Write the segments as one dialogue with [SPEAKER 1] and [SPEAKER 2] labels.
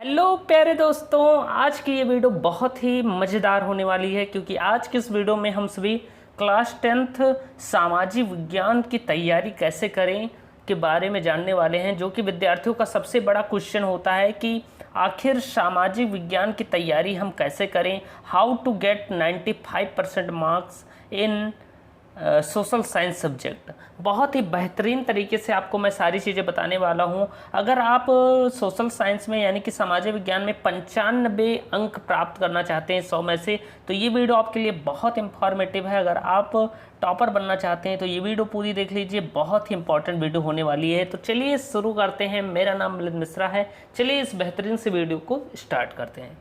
[SPEAKER 1] Hello प्यारे दोस्तों, आज की ये वीडियो बहुत ही मज़ेदार होने वाली है क्योंकि आज की इस वीडियो में हम सभी क्लास 10th सामाजिक विज्ञान की तैयारी कैसे करें के बारे में जानने वाले हैं, जो कि विद्यार्थियों का सबसे बड़ा क्वेश्चन होता है कि आखिर सामाजिक विज्ञान की तैयारी हम कैसे करें। How to get 95% marks in social science subject. बहुत ही बेहतरीन तरीके से आपको मैं सारी चीज़ें बताने वाला हूं। अगर आप सोशल साइंस में यानी कि सामाजिक विज्ञान में 95 अंक प्राप्त करना चाहते हैं 100 में से, तो ये वीडियो आपके लिए बहुत इंफॉर्मेटिव है। अगर आप टॉपर बनना चाहते हैं तो ये वीडियो पूरी देख लीजिए, बहुत ही इंपॉर्टेंट वीडियो होने वाली है। तो चलिए शुरू करते हैं। मेरा नाम मिलिंद मिश्रा है। चलिए इस बेहतरीन से वीडियो को स्टार्ट करते हैं।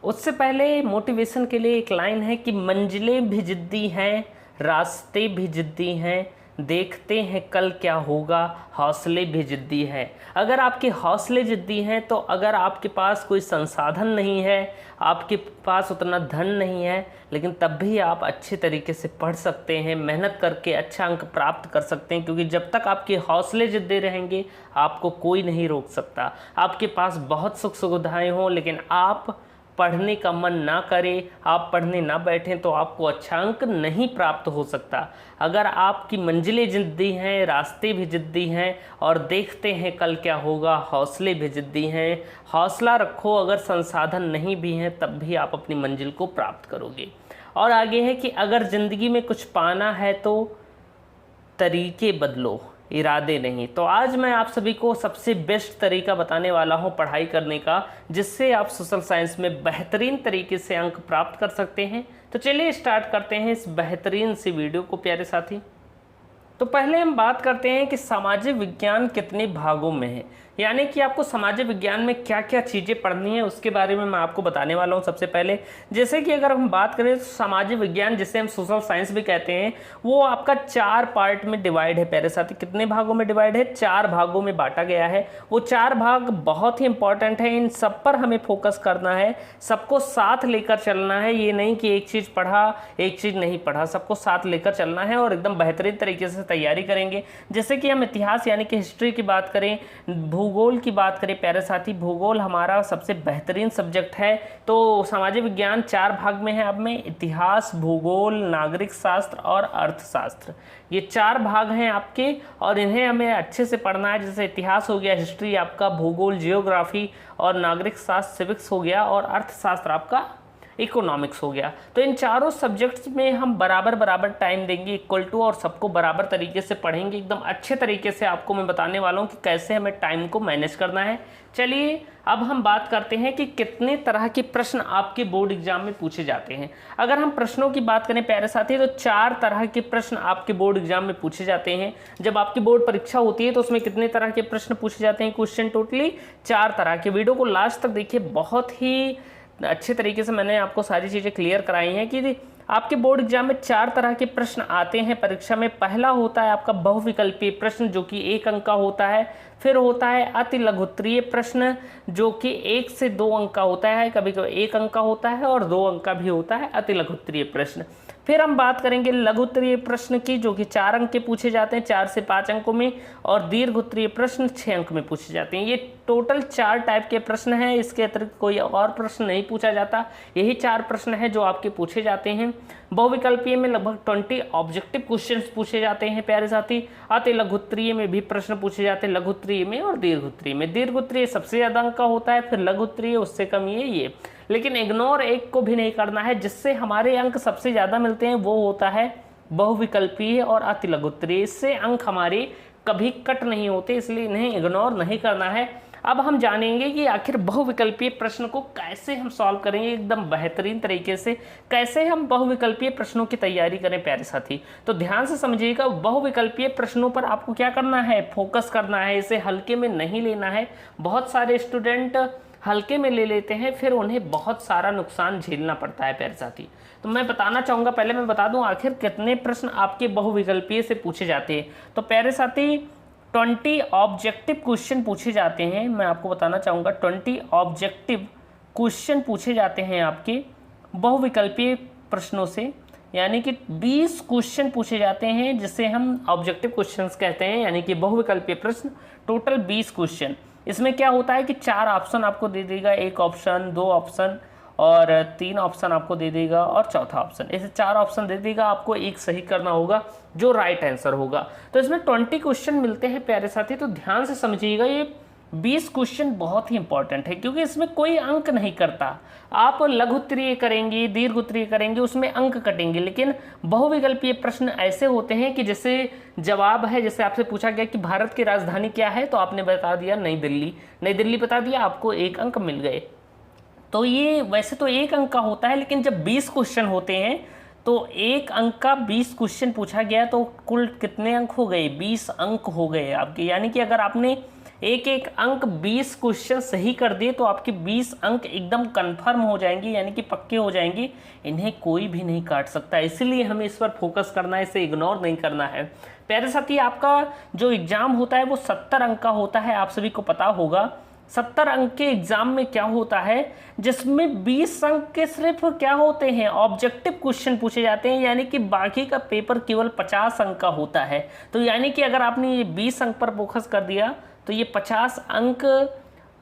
[SPEAKER 1] उससे पहले मोटिवेशन के लिए एक लाइन है कि मंजिलें भी जिद्दी हैं, रास्ते भी जिद्दी हैं, देखते हैं कल क्या होगा, हौसले भी जिद्दी हैं। अगर आपके हौसले जिद्दी हैं तो अगर आपके पास कोई संसाधन नहीं है, आपके पास उतना धन नहीं है, लेकिन तब भी आप अच्छे तरीके से पढ़ सकते हैं, मेहनत करके अच्छा अंक प्राप्त कर सकते हैं। क्योंकि जब तक आपके हौसले जिद्दी रहेंगे आपको कोई नहीं रोक सकता। आपके पास बहुत सुख सुविधाएँ हों लेकिन आप पढ़ने का मन ना करे, आप पढ़ने ना बैठें तो आपको अच्छा अंक नहीं प्राप्त हो सकता। अगर आपकी मंजिलें जिद्दी हैं, रास्ते भी जिद्दी हैं और देखते हैं कल क्या होगा, हौसले भी जिद्दी हैं, हौसला रखो। अगर संसाधन नहीं भी हैं तब भी आप अपनी मंजिल को प्राप्त करोगे। और आगे है कि अगर ज़िंदगी में कुछ पाना है तो तरीके बदलो, इरादे नहीं। तो आज मैं आप सभी को सबसे बेस्ट तरीका बताने वाला हूं पढ़ाई करने का, जिससे आप सोशल साइंस में बेहतरीन तरीके से अंक प्राप्त कर सकते हैं। तो चलिए स्टार्ट करते हैं इस बेहतरीन सी वीडियो को प्यारे साथी। तो पहले हम बात करते हैं कि सामाजिक विज्ञान कितने भागों में है, यानी कि आपको सामाजिक विज्ञान में क्या क्या चीज़ें पढ़नी है उसके बारे में मैं आपको बताने वाला हूं। सबसे पहले जैसे कि अगर हम बात करें तो सामाजिक विज्ञान, जिसे हम सोशल साइंस भी कहते हैं, वो आपका 4 पार्ट में डिवाइड है प्यारे साथी। कितने भागों में डिवाइड है? 4 भागों में बांटा गया है। वो 4 भाग बहुत ही इंपॉर्टेंट है, इन सब पर हमें फोकस करना है, सबको साथ लेकर चलना है। ये नहीं कि एक चीज़ पढ़ा एक चीज़ नहीं पढ़ा, सबको साथ लेकर चलना है और एकदम बेहतरीन तरीके से तैयारी करेंगे। जैसे कि हम इतिहास यानी कि हिस्ट्री की बात करें, भूगोल की बात करें प्यारे साथी, भूगोल हमारा सबसे बेहतरीन सब्जेक्ट है। तो सामाजिक विज्ञान 4 भाग में है अब में, इतिहास, भूगोल, नागरिक शास्त्र और अर्थशास्त्र। ये 4 भाग हैं आपके और इन्हें हमें अच्छे से पढ़ना है। जैसे इतिहास हो गया, हिस्ट्री आपका, भूगोल जियोग्राफी और नागरिक शास्त्र सिविक्स हो गया और अर्थशास्त्र आपका इकोनॉमिक्स हो गया। तो इन चारों सब्जेक्ट्स में हम बराबर बराबर टाइम देंगे, इक्वल टू, और सबको बराबर तरीके से पढ़ेंगे। एकदम अच्छे तरीके से आपको मैं बताने वाला हूँ कि कैसे हमें टाइम को मैनेज करना है। चलिए अब हम बात करते हैं कि कितने तरह के प्रश्न आपके बोर्ड एग्जाम में पूछे जाते हैं। अगर हम प्रश्नों की बात करें प्यारे साथी तो 4 तरह के प्रश्न आपके बोर्ड एग्जाम में पूछे जाते हैं। जब आपकी बोर्ड परीक्षा होती है तो उसमें कितने तरह के प्रश्न पूछे जाते हैं? क्वेश्चन टोटली 4 तरह के। वीडियो को लास्ट तक देखिए, बहुत ही अच्छे तरीके से मैंने आपको सारी चीज़ें क्लियर कराई हैं कि आपके बोर्ड एग्जाम में 4 तरह के प्रश्न आते हैं परीक्षा में। पहला होता है आपका बहुविकल्पीय प्रश्न, जो कि 1 अंक का होता है। फिर होता है अति लघुत्तरीय प्रश्न, जो कि 1 से 2 अंक का होता है, कभी कभी 1 अंक का होता है और 2 अंक का भी होता है अति लघुत्तरीय प्रश्न। फिर हम बात करेंगे लघुत्तरीय प्रश्न की, जो कि 4 अंक के पूछे जाते हैं, 4 से 5 अंकों में, और दीर्घोत्तरीय प्रश्न 6 अंक में पूछे जाते हैं। ये टोटल 4 टाइप के प्रश्न हैं, इसके अतिरिक्त कोई और प्रश्न नहीं पूछा जाता। यही 4 प्रश्न हैं जो आपके पूछे जाते हैं। बहुविकल्पीय में लगभग 20 ऑब्जेक्टिव क्वेश्चंस पूछे जाते हैं प्यारे साथी। अति लघुत्तरीय में भी प्रश्न पूछे जाते हैं, लघुत्तरीय में और दीर्घोत्तरीय में। दीर्घोत्तरीय सबसे ज़्यादा अंक का होता है, फिर लघुत्तरीय उससे कम ये। लेकिन इग्नोर एक को भी नहीं करना है, जिससे हमारे अंक सबसे ज़्यादा मिलते हैं, वो होता है बहुविकल्पीय और अति लघुत्तरीय। इससे अंक हमारे कभी कट नहीं होते, इसलिए इन्हें इग्नोर नहीं करना है। अब हम जानेंगे कि आखिर बहुविकल्पीय प्रश्न को कैसे हम सॉल्व करेंगे एकदम बेहतरीन तरीके से, कैसे हम बहुविकल्पीय प्रश्नों की तैयारी करें प्यारे साथी। तो ध्यान से समझिएगा, बहुविकल्पीय प्रश्नों पर आपको क्या करना है? फोकस करना है, इसे हल्के में नहीं लेना है। बहुत सारे स्टूडेंट हल्के में ले लेते हैं, फिर उन्हें बहुत सारा नुकसान झेलना पड़ता है प्यारे साथी। तो मैं बताना चाहूँगा, पहले मैं बता दूँ आखिर कितने प्रश्न आपके बहुविकल्पीय से पूछे जाते हैं। तो प्यारे साथी 20 ऑब्जेक्टिव क्वेश्चन पूछे जाते हैं। मैं आपको बताना चाहूँगा 20 ऑब्जेक्टिव क्वेश्चन पूछे जाते हैं आपके बहुविकल्पीय प्रश्नों से, यानी कि 20 क्वेश्चन पूछे जाते हैं जिसे हम ऑब्जेक्टिव क्वेश्चंस कहते हैं, यानी कि बहुविकल्पीय प्रश्न। टोटल 20 क्वेश्चन इसमें क्या होता है कि 4 ऑप्शन आपको दे देगा, 1 ऑप्शन, 2 ऑप्शन और 3 ऑप्शन आपको दे देगा और चौथा ऑप्शन, ऐसे 4 ऑप्शन दे देगा। आपको एक सही करना होगा जो राइट आंसर होगा। तो इसमें 20 क्वेश्चन मिलते हैं प्यारे साथी, तो ध्यान से समझिएगा। ये 20 क्वेश्चन बहुत ही इंपॉर्टेंट है क्योंकि इसमें कोई अंक नहीं करता। आप लघु उत्तरीय करेंगे, दीर्घ उत्तरीय करेंगे, उसमें अंक कटेंगे, लेकिन बहुविकल्पीय प्रश्न ऐसे होते हैं कि जैसे जवाब है, जैसे आपसे पूछा गया कि भारत की राजधानी क्या है, तो आपने बता दिया नई दिल्ली, नई दिल्ली बता दिया, आपको 1 अंक मिल गए। तो ये वैसे तो 1 अंक का होता है, लेकिन जब 20 क्वेश्चन होते हैं तो 1 अंक का 20 क्वेश्चन पूछा गया तो कुल कितने अंक हो गए? 20 अंक हो गए आपके। यानी कि अगर आपने एक एक अंक 20 क्वेश्चन सही कर दिए तो आपके 20 अंक एकदम कंफर्म हो जाएंगे, यानी कि पक्के हो जाएंगे, इन्हें कोई भी नहीं काट सकता। इसलिए हमें इस पर फोकस करना है, इसे इग्नोर नहीं करना है। प्यारे साथी, आपका जो एग्जाम होता है वो 70 अंक का होता है, आप सभी को पता होगा। 70 अंक के एग्जाम में क्या होता है, जिसमें 20 अंक के सिर्फ क्या होते हैं, ऑब्जेक्टिव क्वेश्चन पूछे जाते हैं, यानी कि बाकी का पेपर केवल 50 अंक का होता है। तो यानी कि अगर आपने ये 20 अंक पर फोकस कर दिया तो ये 50 अंक,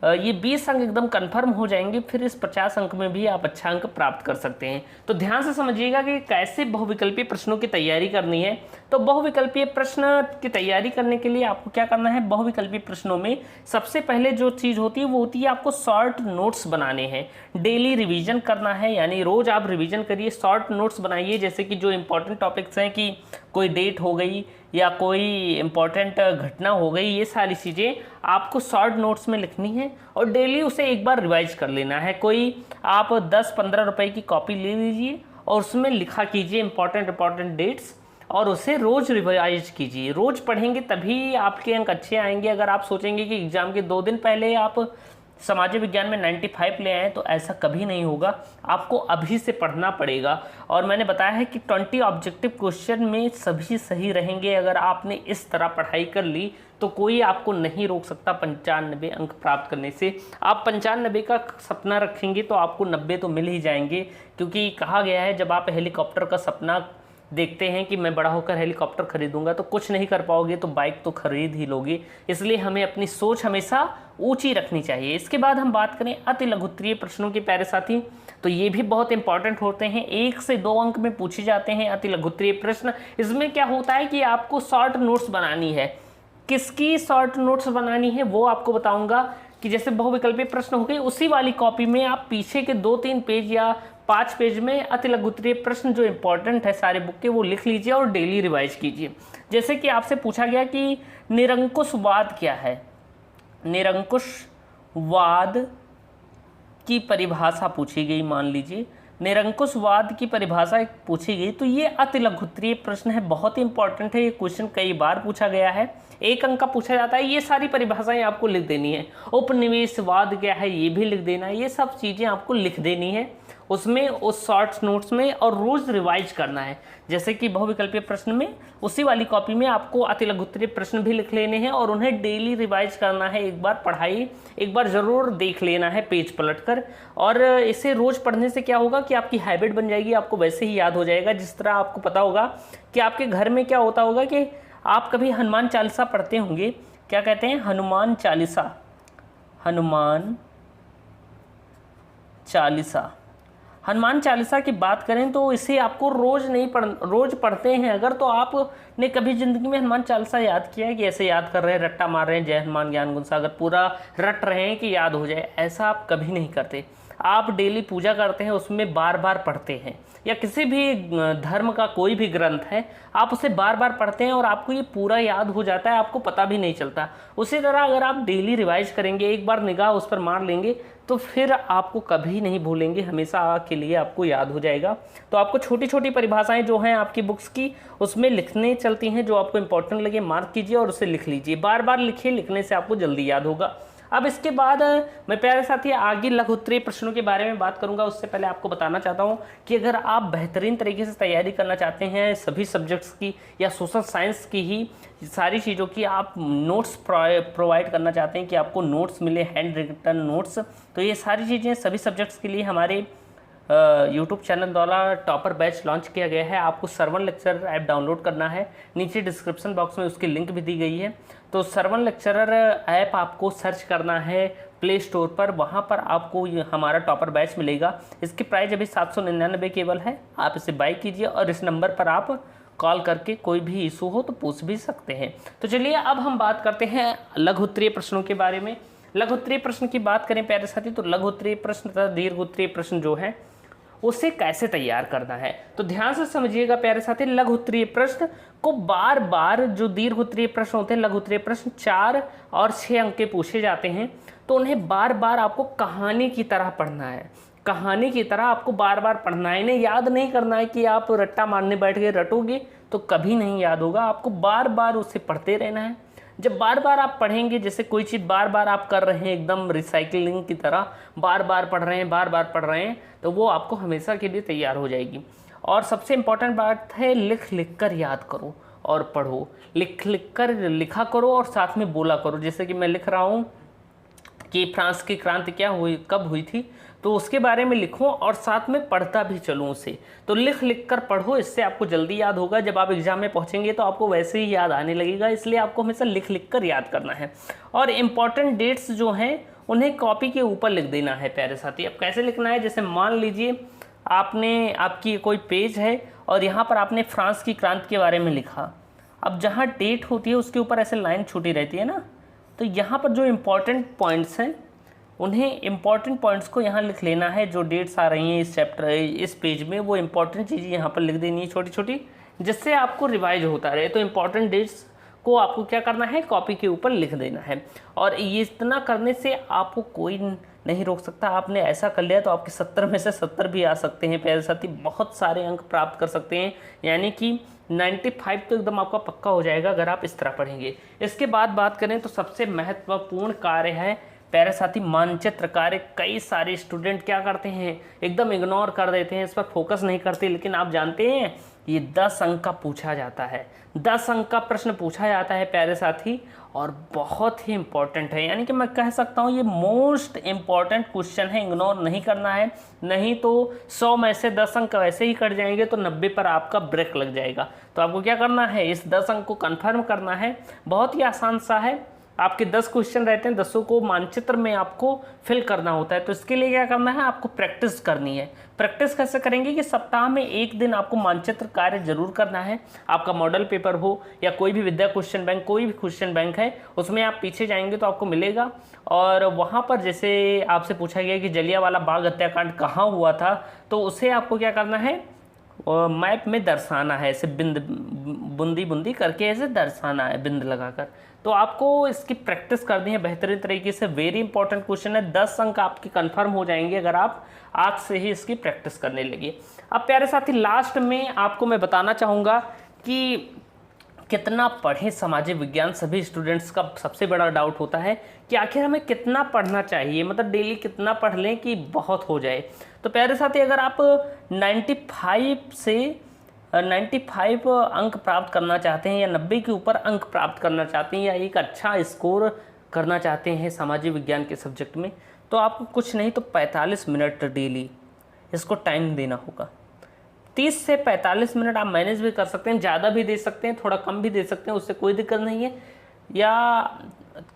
[SPEAKER 1] ये 20 अंक एकदम कंफर्म हो जाएंगे, फिर इस 50 अंक में भी आप अच्छा अंक प्राप्त कर सकते हैं। तो ध्यान से समझिएगा कि कैसे बहुविकल्पीय प्रश्नों की तैयारी करनी है। तो बहुविकल्पीय प्रश्न की तैयारी करने के लिए आपको क्या करना है, बहुविकल्पीय प्रश्नों में सबसे पहले जो चीज़ होती है वो होती है आपको शॉर्ट नोट्स बनाने हैं, डेली रिवीजन करना है, यानी रोज़ आप रिवीजन करिए, शॉर्ट नोट्स बनाइए। जैसे कि जो इंपॉर्टेंट टॉपिक्स हैं, कि कोई डेट हो गई या कोई इम्पॉर्टेंट घटना हो गई, ये सारी चीज़ें आपको शॉर्ट नोट्स में लिखनी है और डेली उसे एक बार रिवाइज कर लेना है। कोई आप 10-15 रुपए की कॉपी ले लीजिए और उसमें लिखा कीजिए इंपॉर्टेंट डेट्स, और उसे रोज़ रिवाइज कीजिए। रोज़ पढ़ेंगे तभी आपके अंक अच्छे आएंगे। अगर आप सोचेंगे कि एग्ज़ाम के 2 दिन पहले आप सामाजिक विज्ञान में 95 ले आए तो ऐसा कभी नहीं होगा, आपको अभी से पढ़ना पड़ेगा। और मैंने बताया है कि 20 ऑब्जेक्टिव क्वेश्चन में सभी सही रहेंगे। अगर आपने इस तरह पढ़ाई कर ली तो कोई आपको नहीं रोक सकता 95 अंक प्राप्त करने से। आप 95 का सपना रखेंगे तो आपको 90 तो मिल ही जाएंगे, क्योंकि कहा गया है जब आप हेलीकॉप्टर का सपना देखते हैं कि मैं बड़ा होकर हेलीकॉप्टर खरीदूंगा, तो कुछ नहीं कर पाओगे तो बाइक तो खरीद ही लोगे। इसलिए हमें अपनी सोच हमेशा ऊंची रखनी चाहिए। इसके बाद हम बात करें अति लघु उत्तरीय प्रश्नों की प्यारे साथी, तो ये भी बहुत इंपॉर्टेंट होते हैं, 1 से 2 अंक में पूछे जाते हैं अति लघु उत्तरीय प्रश्न। इसमें क्या होता है कि आपको शॉर्ट नोट्स बनानी है। किसकी शॉर्ट नोट्स बनानी है वो आपको बताऊंगा, कि जैसे बहुविकल्पीय प्रश्न हो गए, उसी वाली कॉपी में आप पीछे के 2-3 पेज या 5 पेज में अति लघु उत्तरीय प्रश्न जो इंपॉर्टेंट है सारे बुक के, वो लिख लीजिए और डेली रिवाइज कीजिए। जैसे कि आपसे पूछा गया कि निरंकुशवाद क्या है, निरंकुशवाद की परिभाषा पूछी गई, मान लीजिए निरंकुशवाद की परिभाषा पूछी गई, तो ये अति लघु उत्तरीय प्रश्न है, बहुत ही इंपॉर्टेंट है। ये क्वेश्चन कई बार पूछा गया है, 1 अंक का पूछा जाता है। ये सारी परिभाषाएं आपको लिख देनी है। उपनिवेशवाद क्या है ये भी लिख देना है, ये सब चीज़ें आपको लिख देनी है उसमें, उस शॉर्ट्स नोट्स में, और रोज़ रिवाइज करना है। जैसे कि बहुविकल्पीय प्रश्न में उसी वाली कॉपी में आपको अति लघु उत्तरीय प्रश्न भी लिख लेने हैं और उन्हें डेली रिवाइज करना है। एक बार पढ़ाई, एक बार ज़रूर देख लेना है पेज पलटकर, और इसे रोज़ पढ़ने से क्या होगा कि आपकी हैबिट बन जाएगी, आपको वैसे ही याद हो जाएगा। जिस तरह आपको पता होगा कि आपके घर में क्या होता होगा कि आप कभी हनुमान चालीसा पढ़ते होंगे, क्या कहते हैं, हनुमान चालीसा, हनुमान चालीसा। हनुमान चालीसा की बात करें तो इसे आपको रोज़ पढ़ते हैं अगर, तो आपने कभी ज़िंदगी में हनुमान चालीसा याद किया है कि ऐसे याद कर रहे हैं, रट्टा मार रहे हैं, जय हनुमान ज्ञान गुण सागर पूरा रट रहे हैं कि याद हो जाए, ऐसा आप कभी नहीं करते। आप डेली पूजा करते हैं, उसमें बार बार पढ़ते हैं, या किसी भी धर्म का कोई भी ग्रंथ है आप उसे बार बार पढ़ते हैं और आपको ये पूरा याद हो जाता है, आपको पता भी नहीं चलता। उसी तरह अगर आप डेली रिवाइज करेंगे, एक बार निगाह उस पर मार लेंगे, तो फिर आपको कभी नहीं भूलेंगे, हमेशा के लिए आपको याद हो जाएगा। तो आपको छोटी छोटी परिभाषाएं जो हैं आपकी बुक्स की, उसमें लिखने चलती हैं, जो आपको इंपॉर्टेंट लगे मार्क कीजिए और उसे लिख लीजिए, बार बार लिखिए, लिखने से आपको जल्दी याद होगा। अब इसके बाद मैं प्यारे साथी आगे लघु उत्तरीय प्रश्नों के बारे में बात करूंगा। उससे पहले आपको बताना चाहता हूं कि अगर आप बेहतरीन तरीके से तैयारी करना चाहते हैं सभी सब्जेक्ट्स की या सोशल साइंस की ही सारी चीज़ों की, आप नोट्स प्रोवाइड करना चाहते हैं कि आपको नोट्स मिले, हैंड रिटन नोट्स, तो ये सारी चीज़ें सभी सब्जेक्ट्स के लिए हमारे यूट्यूब चैनल द्वारा टॉपर बैच लॉन्च किया गया है। आपको श्रवण लेक्चरर ऐप डाउनलोड करना है, नीचे डिस्क्रिप्शन बॉक्स में उसकी लिंक भी दी गई है। तो श्रवण लेक्चरर ऐप आपको सर्च करना है प्ले स्टोर पर, वहाँ पर आपको हमारा टॉपर बैच मिलेगा। इसकी प्राइस अभी 799 केवल है। आप इसे बाय कीजिए और इस नंबर पर आप कॉल करके कोई भी इशू हो तो पूछ भी सकते हैं। तो चलिए अब हम बात करते हैं लघु उत्तरीय प्रश्नों के बारे में। लघु उत्तरीय प्रश्न की बात करें प्यारे साथी, तो लघु उत्तरीय प्रश्न तथा दीर्घ उत्तरीय प्रश्न जो है उसे कैसे तैयार करना है, तो ध्यान से समझिएगा प्यारे साथी। लघु उत्तरीय प्रश्न को बार बार, जो दीर्घ उत्तरीय प्रश्न होते हैं, लघु उत्तरीय प्रश्न 4 और 6 अंक के पूछे जाते हैं, तो उन्हें बार बार आपको कहानी की तरह पढ़ना है। कहानी की तरह आपको बार बार पढ़ना है, इन्हें याद नहीं करना है कि आप रट्टा मारने बैठ गए, रटोगे तो कभी नहीं याद होगा। आपको बार बार उसे पढ़ते रहना है। जब बार बार आप पढ़ेंगे, जैसे कोई चीज़ बार बार आप कर रहे हैं, एकदम रिसाइकलिंग की तरह बार बार पढ़ रहे हैं, बार बार पढ़ रहे हैं, तो वो आपको हमेशा के लिए तैयार हो जाएगी। और सबसे इम्पॉर्टेंट बात है, लिख लिख कर याद करो और पढ़ो। लिख लिख कर लिखा करो और साथ में बोला करो। जैसे कि मैं लिख रहा हूँ कि फ्रांस की क्रांति क्या हुई, कब हुई थी, तो उसके बारे में लिखो और साथ में पढ़ता भी चलूँ उसे। तो लिख लिख कर पढ़ो, इससे आपको जल्दी याद होगा। जब आप एग्जाम में पहुंचेंगे तो आपको वैसे ही याद आने लगेगा, इसलिए आपको हमेशा लिख लिख कर याद करना है। और इम्पॉर्टेंट डेट्स जो हैं उन्हें कॉपी के ऊपर लिख देना है प्यारे साथी। अब कैसे लिखना है, जैसे मान लीजिए आपकी कोई पेज है और यहाँ पर आपने फ्रांस की क्रांति के बारे में लिखा। अब जहाँ डेट होती है उसके ऊपर ऐसे लाइन छूटी रहती है ना, तो यहाँ पर जो इम्पॉर्टेंट पॉइंट्स हैं उन्हें, इम्पॉर्टेंट पॉइंट्स को यहाँ लिख लेना है। जो डेट्स आ रही हैं इस चैप्टर, इस पेज में, वो इम्पॉर्टेंट चीज़ें यहाँ पर लिख देनी है छोटी छोटी, जिससे आपको रिवाइज होता रहे। तो इम्पॉर्टेंट डेट्स को आपको क्या करना है, कॉपी के ऊपर लिख देना है। और ये इतना करने से आपको कोई नहीं रोक सकता। आपने ऐसा कर लिया तो आपके 70 में से 70 भी आ सकते हैं प्यारे साथी, बहुत सारे अंक प्राप्त कर सकते हैं। यानी कि 95 तो एकदम आपका पक्का हो जाएगा अगर आप इस तरह पढ़ेंगे। इसके बाद बात करें तो सबसे महत्वपूर्ण कार्य है प्यारे साथी मानचित्र कार्य। कई सारे स्टूडेंट क्या करते हैं, एकदम इग्नोर कर देते हैं, इस पर फोकस नहीं करते। लेकिन आप जानते हैं ये 10 अंक का पूछा जाता है, 10 अंक का प्रश्न पूछा जाता है प्यारे साथी, और बहुत ही इंपॉर्टेंट है। यानी कि मैं कह सकता हूँ ये मोस्ट इम्पॉर्टेंट क्वेश्चन है, इग्नोर नहीं करना है। नहीं तो 100 में से 10 अंक वैसे ही कट जाएंगे तो 90 पर आपका ब्रेक लग जाएगा। तो आपको क्या करना है, इस 10 अंक को कन्फर्म करना है। बहुत ही आसान सा है। आपके 10 क्वेश्चन रहते हैं, 10 को मानचित्र में आपको फिल करना होता है। तो इसके लिए क्या करना है, आपको प्रैक्टिस करनी है। प्रैक्टिस कैसे करेंगे कि सप्ताह में एक दिन आपको मानचित्र कार्य जरूर करना है। आपका मॉडल पेपर हो या कोई भी विद्या क्वेश्चन बैंक, कोई भी क्वेश्चन बैंक है, उसमें आप पीछे जाएंगे तो आपको मिलेगा। और वहाँ पर जैसे आपसे पूछा गया कि जलियांवाला बाग हत्याकांड कहाँ हुआ था, तो उसे आपको क्या करना है, मैप में दर्शाना है। ऐसे बूंदी बूंदी करके ऐसे दर्शाना है, बिंद लगाकर। तो आपको इसकी प्रैक्टिस करनी है बेहतरीन तरीके से। वेरी इंपॉर्टेंट क्वेश्चन है, 10 अंक आपके कंफर्म हो जाएंगे अगर आप आज से ही इसकी प्रैक्टिस करने लगे। अब प्यारे साथी लास्ट में आपको मैं बताना चाहूँगा कि कितना पढ़ें सामाजिक विज्ञान। सभी स्टूडेंट्स का सबसे बड़ा डाउट होता है कि आखिर हमें कितना पढ़ना चाहिए, मतलब डेली कितना पढ़ लें कि बहुत हो जाए। तो प्यारे साथी अगर आप 95 अंक प्राप्त करना चाहते हैं या 90 के ऊपर अंक प्राप्त करना चाहते हैं या एक अच्छा स्कोर करना चाहते हैं सामाजिक विज्ञान के सब्जेक्ट में, तो आपको कुछ नहीं तो 45 मिनट डेली इसको टाइम देना होगा। 30 से 45 मिनट आप मैनेज भी कर सकते हैं, ज़्यादा भी दे सकते हैं, थोड़ा कम भी दे सकते हैं, उससे कोई दिक्कत नहीं है। या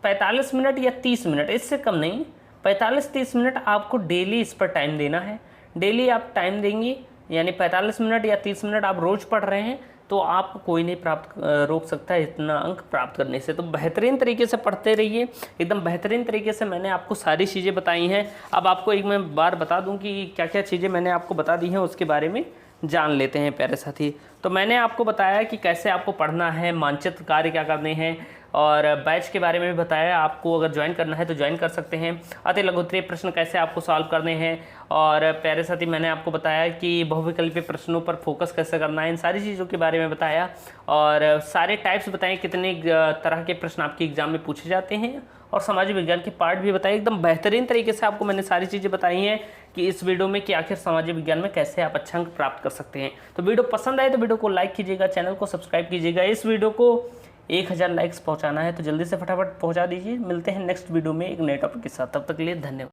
[SPEAKER 1] 45 मिनट या 30 मिनट, इससे कम नहीं, 45-30 मिनट आपको डेली इस पर टाइम देना है। डेली आप टाइम देंगे, यानी 45 मिनट या 30 मिनट आप रोज़ पढ़ रहे हैं, तो आपको कोई नहीं रोक सकता है इतना अंक प्राप्त करने से। तो बेहतरीन तरीके से पढ़ते रहिए, एकदम बेहतरीन तरीके से मैंने आपको सारी चीज़ें बताई हैं। अब आपको एक मैं बार बता दूं कि क्या क्या चीज़ें मैंने आपको बता दी हैं, उसके बारे में जान लेते हैं प्यारे साथी। तो मैंने आपको बताया कि कैसे आपको पढ़ना है, मानचित्र कार्य क्या करने हैं, और बैच के बारे में भी बताया। आपको अगर ज्वाइन करना है तो ज्वाइन कर सकते हैं। अति लघु उत्तरीय प्रश्न कैसे आपको सॉल्व करने हैं, और प्यारे साथी मैंने आपको बताया कि बहुविकल्पीय प्रश्नों पर फोकस कैसे करना है, इन सारी चीज़ों के बारे में बताया। और सारे टाइप्स बताएं, कितने तरह के प्रश्न आपके एग्जाम में पूछे जाते हैं, और सामाजिक विज्ञान के पार्ट भी बताए। एकदम बेहतरीन तरीके से आपको मैंने सारी चीज़ें बताई हैं कि इस वीडियो में कि आखिर सामाजिक विज्ञान में कैसे आप अच्छा अंक प्राप्त कर सकते हैं। तो वीडियो पसंद आए तो वीडियो को लाइक कीजिएगा, चैनल को सब्सक्राइब कीजिएगा। इस वीडियो को 1000 लाइक्स पहुंचाना है, तो जल्दी से फटाफट पहुंचा दीजिए। मिलते हैं नेक्स्ट वीडियो में एक नए टॉपिक के साथ, तब तक के लिए धन्यवाद।